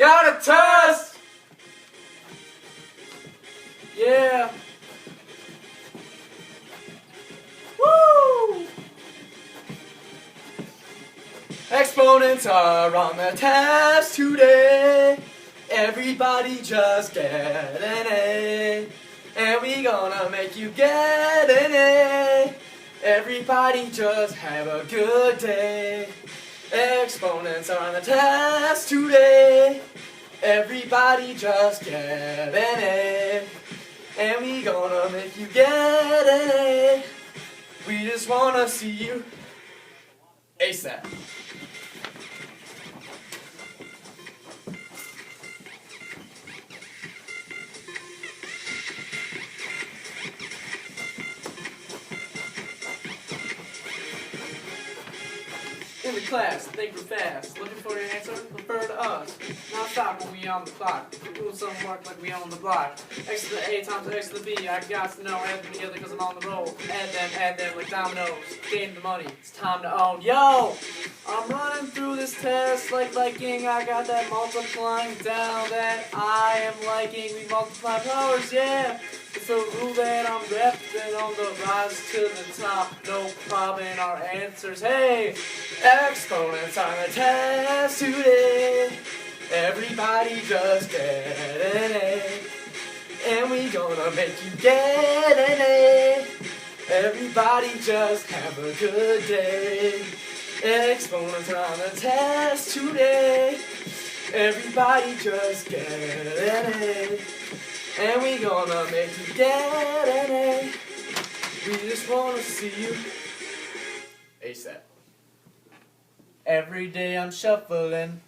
Got a test! Yeah. Woo! Exponents are on the test today. Everybody just get an A. And we gonna make you get an A. Everybody just have a good day. Exponents are on the test today. Everybody just get an A. And we gonna make you get an A. We just wanna see you ASAP. In the class, think real fast. Looking for your answer? Refer to us. Not stop when we on the clock. Doing some work like we on the block. X to the A times X to the B. I got to know everything together because I'm on the roll. Add them like dominoes. Gain the money. It's time to own. Yo! I'm running through this test like Viking. I got that multiplying down that I am liking. We multiply powers, yeah! It's a rule that I'm repping on the rise to the top. No problem in our answers. Hey! Exponents on the test today. Everybody just get an A. And we gonna make you get an A. Everybody just have a good day. Exponents are on the test today. Everybody just get an A. And we gonna make you get an A. We just wanna see you ASAP. Every day I'm shuffling.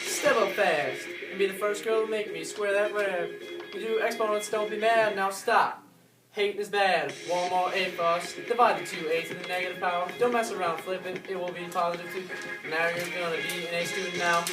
Step up fast and be the first girl to make me square that rev. You do exponents, don't be mad, now stop. Hating is bad. One more A for us. Divide the 2A to the negative power. Don't mess around, flip it. It will be positive 2. Now you're gonna be an A student now.